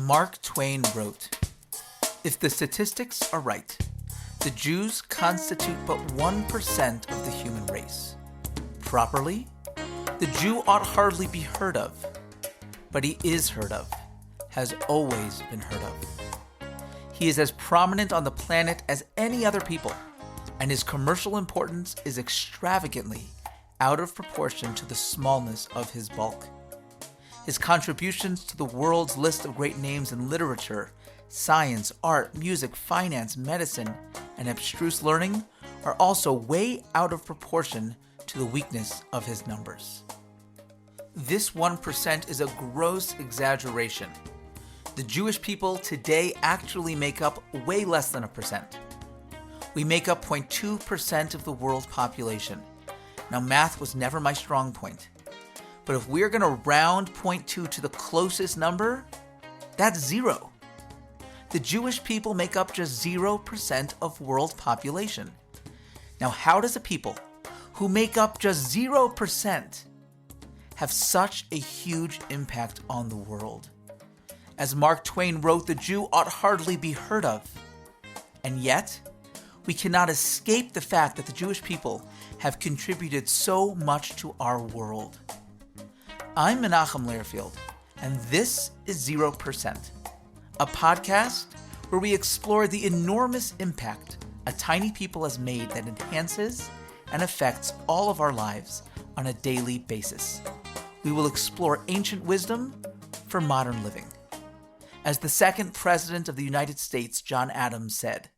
Mark Twain wrote, "If the statistics are right, the Jews constitute but 1% of the human race. Properly, the Jew ought hardly be heard of, but he is heard of, has always been heard of. He is as prominent on the planet as any other people, and his commercial importance is extravagantly out of proportion to the smallness of his bulk. His contributions to the world's list of great names in literature, science, art, music, finance, medicine, and abstruse learning are also way out of proportion to the weakness of his numbers. This 1% is a gross exaggeration. The Jewish people today actually make up way less than 1%. We make up 0.2% of the world population. Now, math was never my strong point. But if we're going to round 0.2 to the closest number, that's 0. The Jewish people make up just 0% of world population. Now, how does a people who make up just 0% have such a huge impact on the world? As Mark Twain wrote, the Jew ought hardly be heard of. And yet, we cannot escape the fact that the Jewish people have contributed so much to our world. I'm Menachem Learfield, and this is 0%, a podcast where we explore the enormous impact a tiny people has made that enhances and affects all of our lives on a daily basis. We will explore ancient wisdom for modern living. As the second president of the United States, John Adams, said,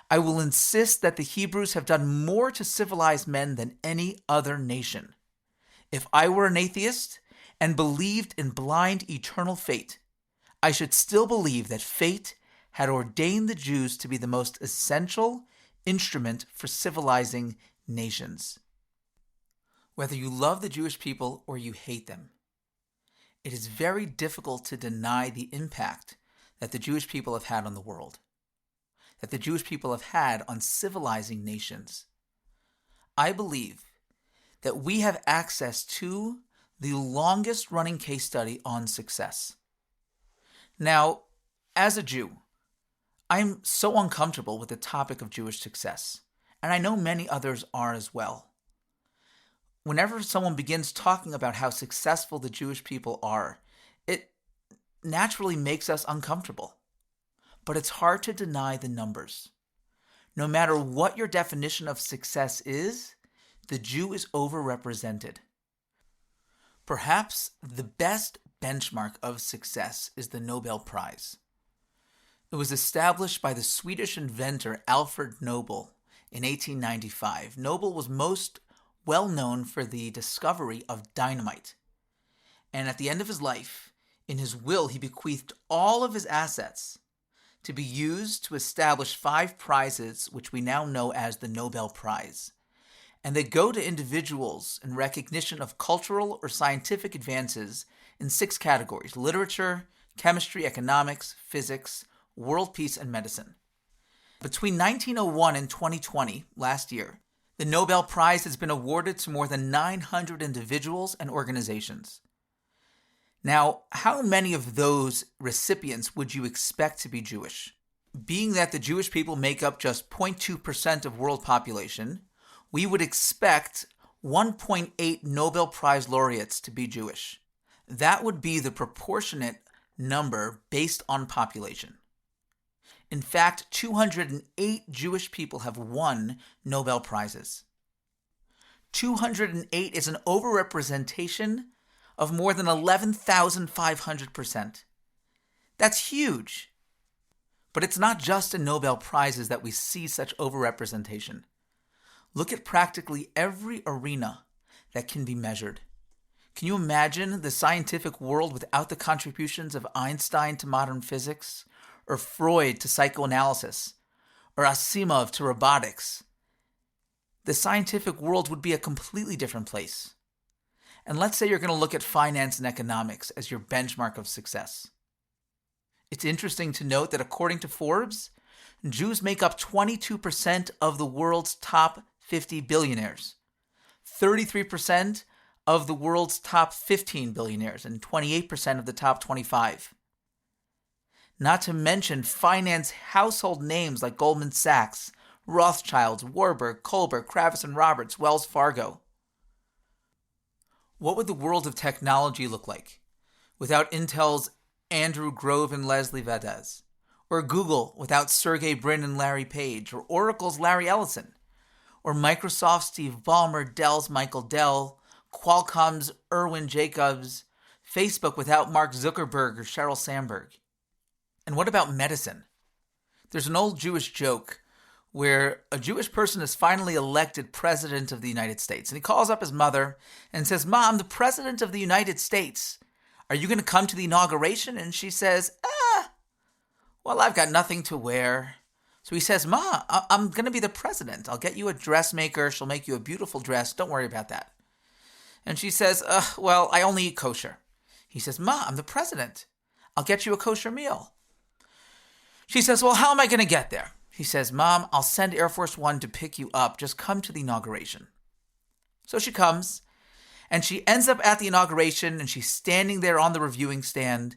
"I will insist that the Hebrews have done more to civilize men than any other nation. If I were an atheist and believed in blind eternal fate, I should still believe that fate had ordained the Jews to be the most essential instrument for civilizing nations." Whether you love the Jewish people or you hate them, it is very difficult to deny the impact that the Jewish people have had on the world, that the Jewish people have had on civilizing nations. I believe that we have access to the longest running case study on success. Now, as a Jew, I'm so uncomfortable with the topic of Jewish success, and I know many others are as well. Whenever someone begins talking about how successful the Jewish people are, it naturally makes us uncomfortable. But it's hard to deny the numbers. No matter what your definition of success is, the Jew is overrepresented. Perhaps the best benchmark of success is the Nobel Prize. It was established by the Swedish inventor Alfred Nobel in 1895. Nobel was most well known for the discovery of dynamite. And at the end of his life, in his will, he bequeathed all of his assets to be used to establish 5 prizes, which we now know as the Nobel Prize. And they go to individuals in recognition of cultural or scientific advances in 6 categories: literature, chemistry, economics, physics, world peace, and medicine. Between 1901 and 2020, last year, the Nobel Prize has been awarded to more than 900 individuals and organizations. Now, how many of those recipients would you expect to be Jewish? Being that the Jewish people make up just 0.2% of world population, we would expect 1.8 Nobel Prize laureates to be Jewish. That would be the proportionate number based on population. In fact, 208 Jewish people have won Nobel Prizes. 208 is an overrepresentation of more than 11,500%. That's huge. But it's not just in Nobel Prizes that we see such overrepresentation. Look at practically every arena that can be measured. Can you imagine the scientific world without the contributions of Einstein to modern physics, or Freud to psychoanalysis, or Asimov to robotics? The scientific world would be a completely different place. And let's say you're going to look at finance and economics as your benchmark of success. It's interesting to note that according to Forbes, Jews make up 22% of the world's top 50 billionaires, 33% of the world's top 15 billionaires, and 28% of the top 25. not to mention finance household names like Goldman Sachs, Rothschilds, Warburg, Kohlberg, Kravis and Roberts, Wells Fargo. What would the world of technology look like without Intel's Andrew Grove and Leslie Vadez? Or Google without Sergey Brin and Larry Page? Or Oracle's Larry Ellison? Or Microsoft's Steve Ballmer, Dell's Michael Dell, Qualcomm's Irwin Jacobs, Facebook without Mark Zuckerberg or Sheryl Sandberg? And what about medicine? There's an old Jewish joke where a Jewish person is finally elected president of the United States. And he calls up his mother and says, "Mom, the president of the United States, are you going to come to the inauguration?" And she says, well, I've got nothing to wear. So he says, "Ma, I'm going to be the president. I'll get you a dressmaker. She'll make you a beautiful dress. Don't worry about that." And she says, well, I only eat kosher. He says, "Ma, I'm the president. I'll get you a kosher meal." She says, "Well, how am I going to get there?" He says, "Mom, I'll send Air Force One to pick you up. Just come to the inauguration." So she comes, and she ends up at the inauguration, and she's standing there on the reviewing stand,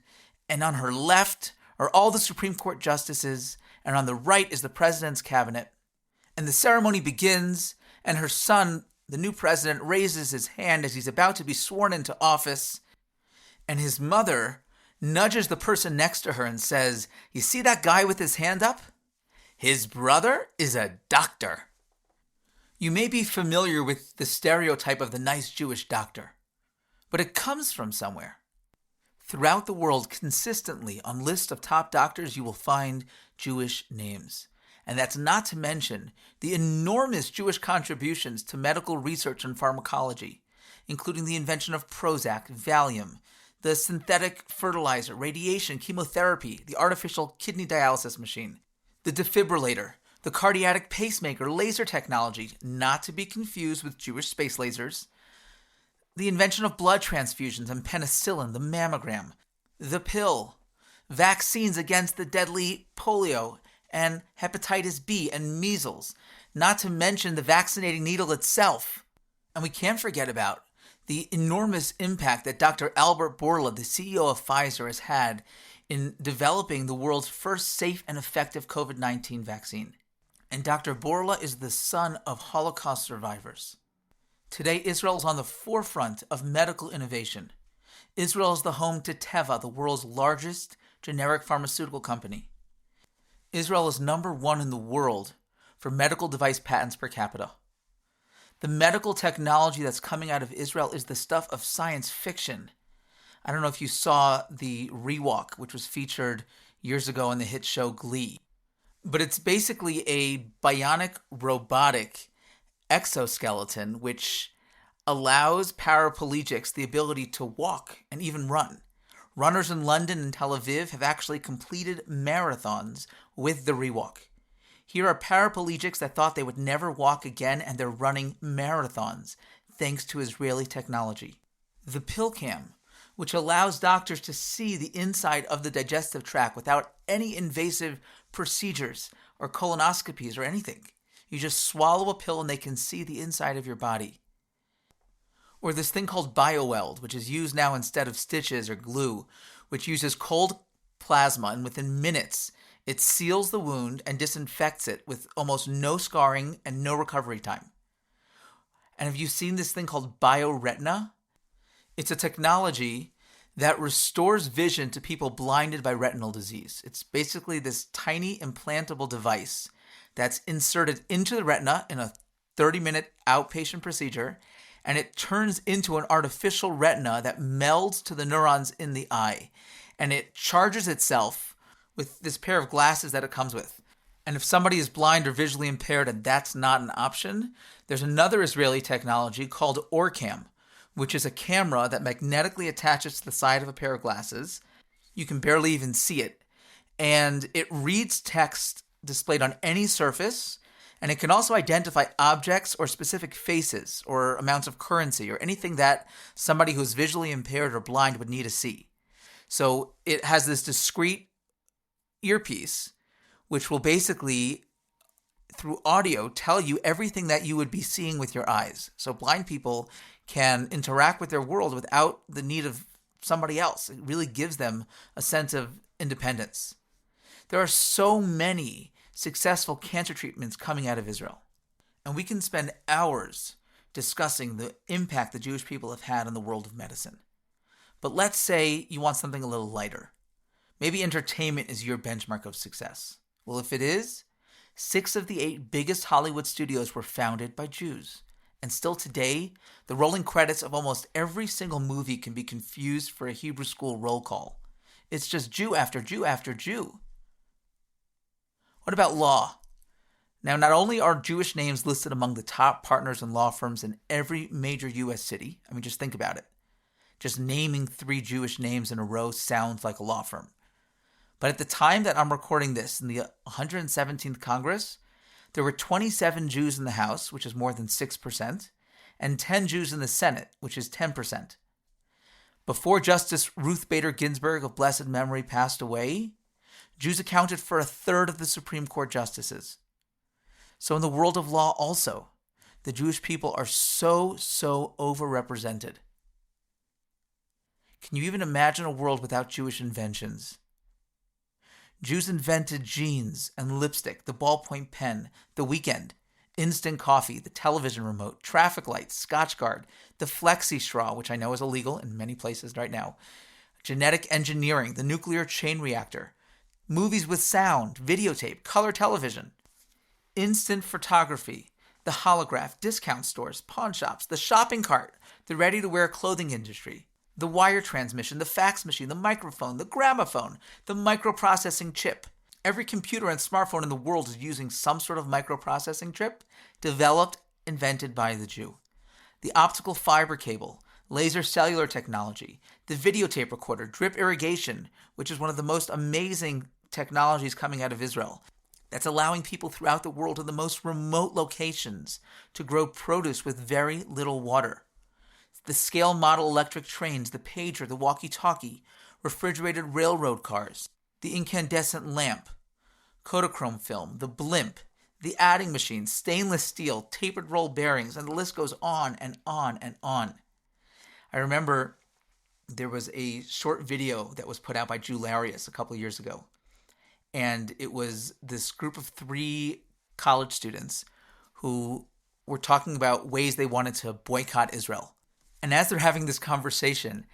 and on her left are all the Supreme Court justices, and on the right is the president's cabinet. And the ceremony begins, and her son, the new president, raises his hand as he's about to be sworn into office, and his mother nudges the person next to her and says, "You see that guy with his hand up? His brother is a doctor." You may be familiar with the stereotype of the nice Jewish doctor, but it comes from somewhere. Throughout the world, consistently on lists of top doctors, you will find Jewish names. And that's not to mention the enormous Jewish contributions to medical research and pharmacology, including the invention of Prozac, Valium, the synthetic fertilizer, radiation, chemotherapy, the artificial kidney dialysis machine, the defibrillator, the cardiac pacemaker, laser technology, not to be confused with Jewish space lasers, the invention of blood transfusions and penicillin, the mammogram, the pill, vaccines against the deadly polio and hepatitis B and measles, not to mention the vaccinating needle itself. And we can't forget about the enormous impact that Dr. Albert Bourla, the CEO of Pfizer, has had in developing the world's first safe and effective COVID-19 vaccine. And Dr. Bourla is the son of Holocaust survivors. Today, Israel is on the forefront of medical innovation. Israel is the home to Teva, the world's largest generic pharmaceutical company. Israel is number one in the world for medical device patents per capita. The medical technology that's coming out of Israel is the stuff of science fiction. I don't know if you saw the Rewalk, which was featured years ago in the hit show Glee. But it's basically a bionic robotic exoskeleton which allows paraplegics the ability to walk and even run. Runners in London and Tel Aviv have actually completed marathons with the Rewalk. Here are paraplegics that thought they would never walk again, and they're running marathons thanks to Israeli technology. The pill cam, which allows doctors to see the inside of the digestive tract without any invasive procedures or colonoscopies or anything. You just swallow a pill and they can see the inside of your body. Or this thing called BioWeld, which is used now instead of stitches or glue, which uses cold plasma, and within minutes it seals the wound and disinfects it with almost no scarring and no recovery time. And have you seen this thing called BioRetina? It's a technology that restores vision to people blinded by retinal disease. It's basically this tiny implantable device that's inserted into the retina in a 30-minute outpatient procedure, and it turns into an artificial retina that melds to the neurons in the eye. And it charges itself with this pair of glasses that it comes with. And if somebody is blind or visually impaired and that's not an option, there's another Israeli technology called Orcam, which is a camera that magnetically attaches to the side of a pair of glasses. You can barely even see it. And it reads text displayed on any surface, and it can also identify objects or specific faces or amounts of currency or anything that somebody who's visually impaired or blind would need to see. So it has this discrete earpiece, which will basically, through audio, tell you everything that you would be seeing with your eyes. So blind people can interact with their world without the need of somebody else. It really gives them a sense of independence. There are so many successful cancer treatments coming out of Israel. And we can spend hours discussing the impact the Jewish people have had on the world of medicine. But let's say you want something a little lighter. Maybe entertainment is your benchmark of success. Well, if it is, 6 of the 8 biggest Hollywood studios were founded by Jews. And still today, the rolling credits of almost every single movie can be confused for a Hebrew school roll call. It's just Jew after Jew after Jew. What about law? Now, not only are Jewish names listed among the top partners and law firms in every major U.S. city, I mean, just think about it. Just naming 3 Jewish names in a row sounds like a law firm. But at the time that I'm recording this, in the 117th Congress, there were 27 Jews in the House, which is more than 6%, and 10 Jews in the Senate, which is 10%. Before Justice Ruth Bader Ginsburg of blessed memory passed away, Jews accounted for 1/3 of the Supreme Court justices. So in the world of law also, the Jewish people are so overrepresented. Can you even imagine a world without Jewish inventions? Jews invented jeans and lipstick, the ballpoint pen, the weekend, instant coffee, the television remote, traffic lights, Scotch Guard, the flexi straw, which I know is illegal in many places right now, genetic engineering, the nuclear chain reactor, movies with sound, videotape, color television, instant photography, the holograph, discount stores, pawn shops, the shopping cart, the ready-to-wear clothing industry, the wire transmission, the fax machine, the microphone, the gramophone, the microprocessing chip. Every computer and smartphone in the world is using some sort of microprocessing chip developed, invented by the Jew. The optical fiber cable, laser cellular technology, the videotape recorder, drip irrigation, which is one of the most amazing technologies coming out of Israel, that's allowing people throughout the world in the most remote locations to grow produce with very little water. The scale model electric trains, the pager, the walkie-talkie, refrigerated railroad cars, the incandescent lamp, Kodachrome film, the blimp, the adding machine, stainless steel, tapered roll bearings, and the list goes on and on and on. I remember there was a short video that was put out by Jularius a couple of years ago. And it was this group of 3 college students who were talking about ways they wanted to boycott Israel. And as they're having this conversation,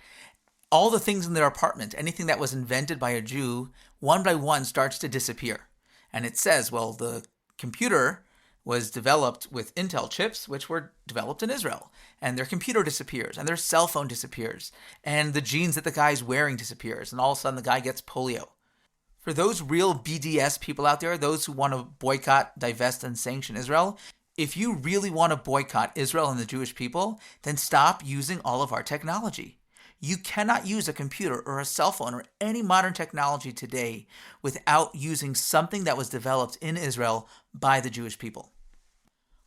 all the things in their apartment, anything that was invented by a Jew, one by one starts to disappear. And it says, well, the computer was developed with Intel chips, which were developed in Israel. And their computer disappears, and their cell phone disappears, and the jeans that the guy's wearing disappears, and all of a sudden the guy gets polio. For those real BDS people out there, those who want to boycott, divest, and sanction Israel, if you really want to boycott Israel and the Jewish people, then stop using all of our technology. You cannot use a computer or a cell phone or any modern technology today without using something that was developed in Israel by the Jewish people.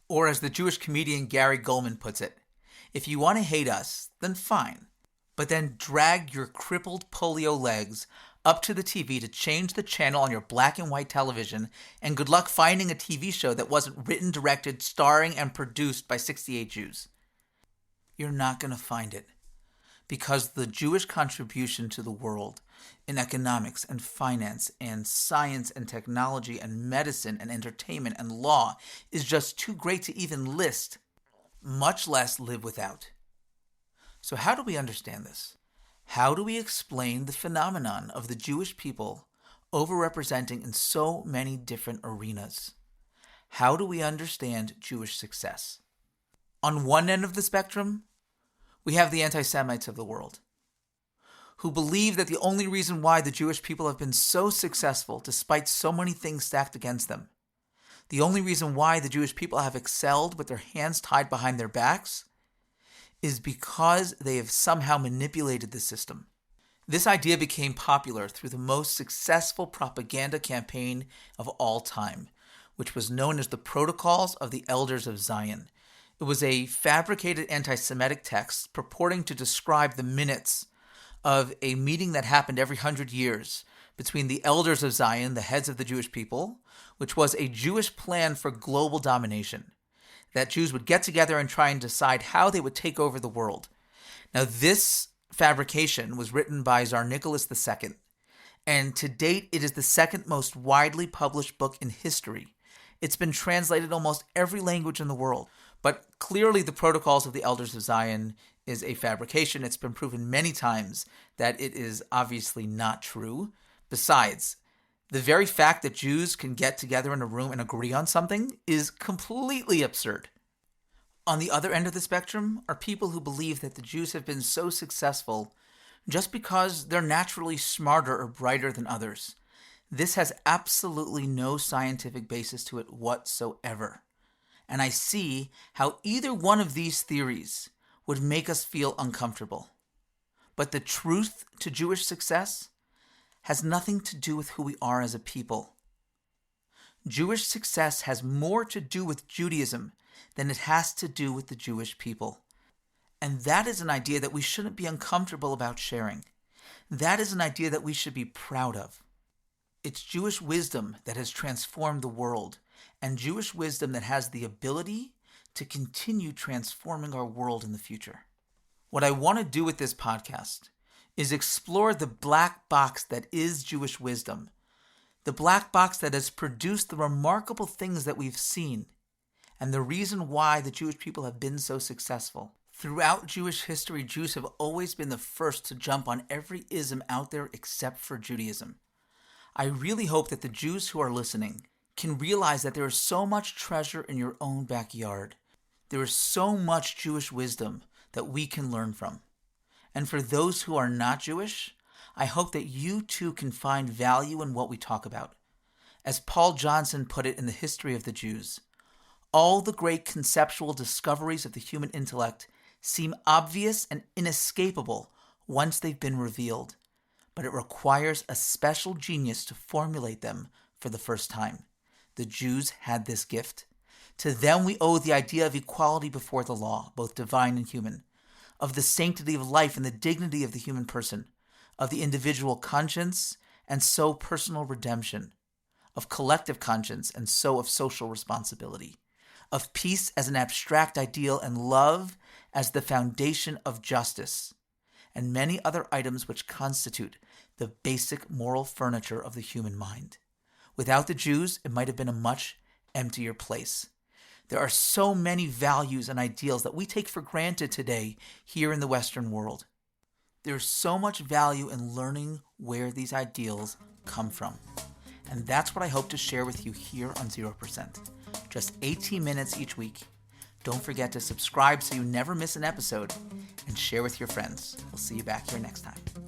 Or as the Jewish comedian Gary Goldman puts it, if you want to hate us, then fine. But then drag your crippled polio legs up to the TV to change the channel on your black and white television, and good luck finding a TV show that wasn't written, directed, starring, and produced by 68 Jews. You're not going to find it. Because the Jewish contribution to the world in economics and finance and science and technology and medicine and entertainment and law is just too great to even list, much less live without. So how do we understand this? How do we explain the phenomenon of the Jewish people overrepresenting in so many different arenas? How do we understand Jewish success? On one end of the spectrum, we have the anti-Semites of the world, who believe that the only reason why the Jewish people have been so successful despite so many things stacked against them, the only reason why the Jewish people have excelled with their hands tied behind their backs, is because they have somehow manipulated the system. This idea became popular through the most successful propaganda campaign of all time, which was known as the Protocols of the Elders of Zion. It was a fabricated anti-Semitic text purporting to describe the minutes of a meeting that happened every 100 years between the Elders of Zion, the heads of the Jewish people, which was a Jewish plan for global domination, that Jews would get together and try and decide how they would take over the world. Now, this fabrication was written by Tsar Nicholas II, And to date, it is the second most widely published book in history. It's been translated in almost every language in the world. But clearly the Protocols of the Elders of Zion is a fabrication. It's been proven many times that it is obviously not true. Besides, the very fact that Jews can get together in a room and agree on something is completely absurd. On the other end of the spectrum are people who believe that the Jews have been so successful just because they're naturally smarter or brighter than others. This has absolutely no scientific basis to it whatsoever. And I see how either one of these theories would make us feel uncomfortable. But the truth to Jewish success has nothing to do with who we are as a people. Jewish success has more to do with Judaism than it has to do with the Jewish people. And that is an idea that we shouldn't be uncomfortable about sharing. That is an idea that we should be proud of. It's Jewish wisdom that has transformed the world, and Jewish wisdom that has the ability to continue transforming our world in the future. What I want to do with this podcast is explore the black box that is Jewish wisdom, the black box that has produced the remarkable things that we've seen, and the reason why the Jewish people have been so successful. Throughout Jewish history, Jews have always been the first to jump on every ism out there except for Judaism. I really hope that the Jews who are listening can realize that there is so much treasure in your own backyard. There is so much Jewish wisdom that we can learn from. And for those who are not Jewish, I hope that you too can find value in what we talk about. As Paul Johnson put it in The History of the Jews, all the great conceptual discoveries of the human intellect seem obvious and inescapable once they've been revealed, but it requires a special genius to formulate them for the first time. The Jews had this gift. To them we owe the idea of equality before the law, both divine and human, of the sanctity of life and the dignity of the human person, of the individual conscience and so personal redemption, of collective conscience and so of social responsibility, of peace as an abstract ideal and love as the foundation of justice, and many other items which constitute the basic moral furniture of the human mind. Without the Jews, it might have been a much emptier place. There are so many values and ideals that we take for granted today here in the Western world. There's so much value in learning where these ideals come from. And that's what I hope to share with you here on 0%. Just 18 minutes each week. Don't forget to subscribe so you never miss an episode, and share with your friends. We'll see you back here next time.